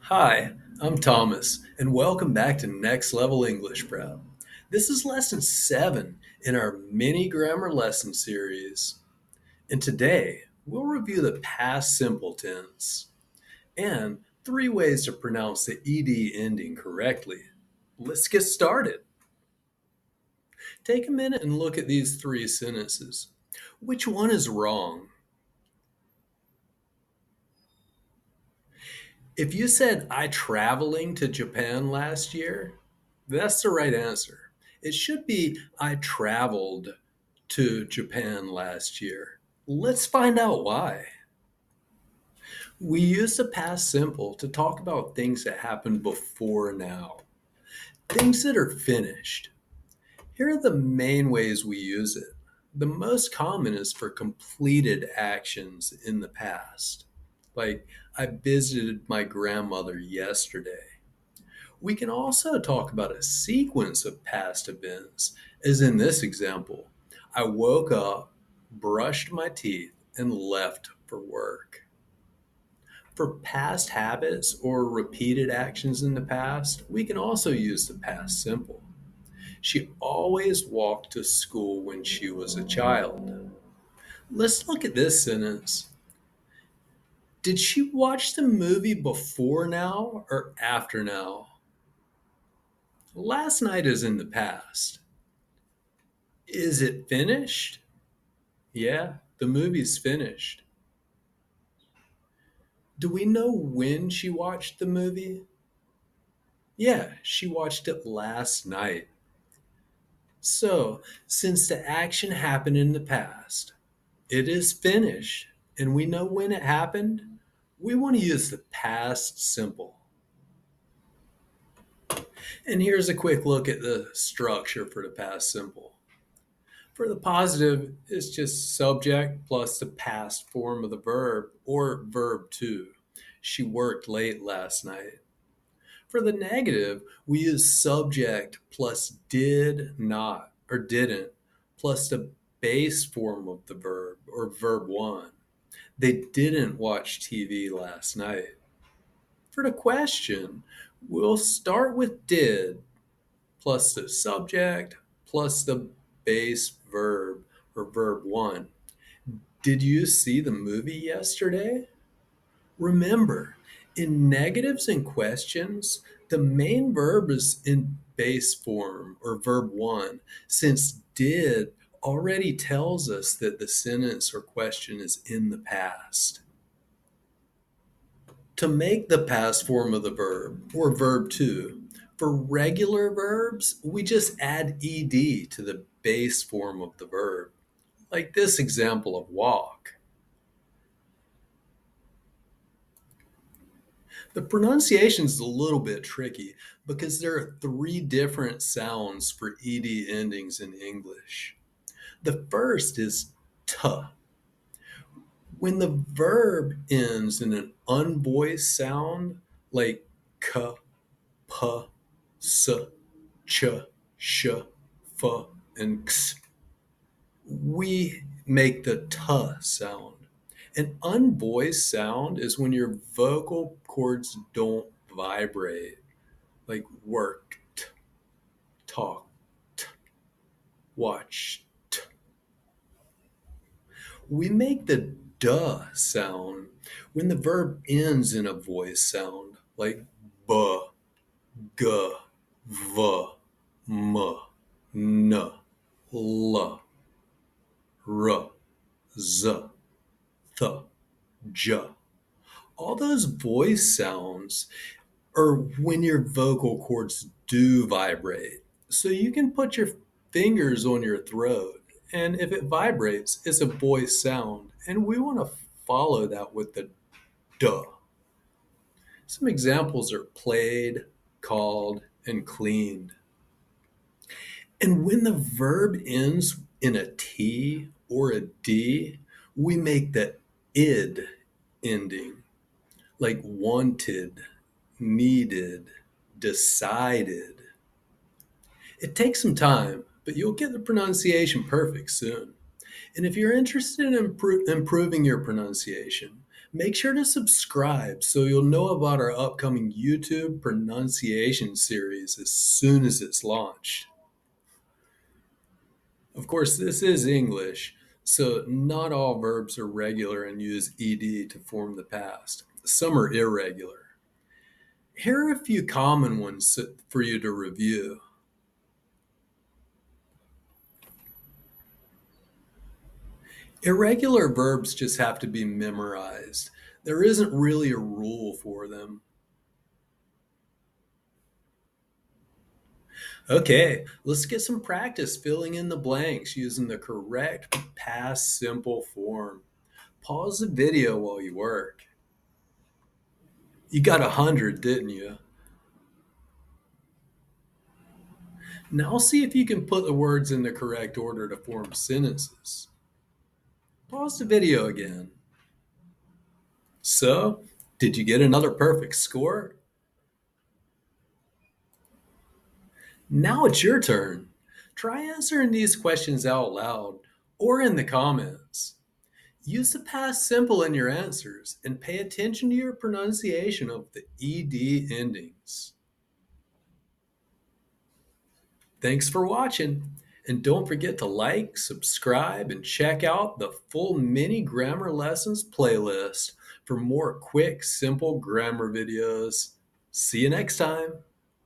Hi, I'm Thomas, and welcome back to Next Level English Prep. This is lesson 7 in our mini grammar lesson series, and today we'll review the past simple tense and 3 ways to pronounce the ed ending correctly. Let's get started. Take a minute and look at these 3 sentences. Which one is wrong? If you said, I traveling to Japan last year, that's the right answer. It should be, I traveled to Japan last year. Let's find out why. We use the past simple to talk about things that happened before now, things that are finished. Here are the main ways we use it. The most common is for completed actions in the past, like I visited my grandmother yesterday. We can also talk about a sequence of past events, as in this example. I woke up, brushed my teeth, and left for work. For past habits or repeated actions in the past, we can also use the past simple. She always walked to school when she was a child. Let's look at this sentence. Did she watch the movie before now or after now? Last night is in the past. Is it finished? Yeah, the movie's finished. Do we know when she watched the movie? Yeah, she watched it last night. So, since the action happened in the past, it is finished, and we know when it happened, we want to use the past simple. And here's a quick look at the structure for the past simple. For the positive, it's just subject plus the past form of the verb or verb to. She worked late last night. For the negative, we use subject plus did not or didn't plus the base form of the verb or verb 1. They didn't watch TV last night. For the question, we'll start with did plus the subject plus the base verb or verb 1. Did you see the movie yesterday? Remember, in negatives and questions, the main verb is in base form or verb 1, since did already tells us that the sentence or question is in the past. To make the past form of the verb or verb 2, for regular verbs, we just add ed to the base form of the verb, like this example of walk. The pronunciation is a little bit tricky because there are 3 different sounds for ed endings in English. The first is t. When the verb ends in an unvoiced sound like k, p, s, ch, sh, f, and x, we make the t sound. An unvoiced sound is when your vocal cords don't vibrate, like worked, talked, watched. We make the duh sound when the verb ends in a voice sound, like b, g, v, m, n, l, r, z, th, j. All those voice sounds are when your vocal cords do vibrate. So you can put your fingers on your throat, and if it vibrates, it's a voice sound. And we want to follow that with the duh. Some examples are played, called, and cleaned. And when the verb ends in a T or a D, we make the id ending, like wanted, needed, decided. It takes some time, but you'll get the pronunciation perfect soon. And if you're interested in improving your pronunciation, Make sure to subscribe so you'll know about our upcoming YouTube pronunciation series as soon as it's launched. Of course, this is English, so not all verbs are regular and use ed to form the past. Some are irregular. Here are a few common ones for you to review. Irregular verbs just have to be memorized. There isn't really a rule for them. Okay, let's get some practice filling in the blanks using the correct past simple form. Pause the video while you work. You got 100, didn't you? Now see if you can put the words in the correct order to form sentences. Pause the video again. So, did you get another perfect score? Now it's your turn. Try answering these questions out loud or in the comments. Use the past simple in your answers and pay attention to your pronunciation of the ed endings. Thanks for watching. And don't forget to like, subscribe, and check out the full mini grammar lessons playlist for more quick, simple grammar videos. See you next time.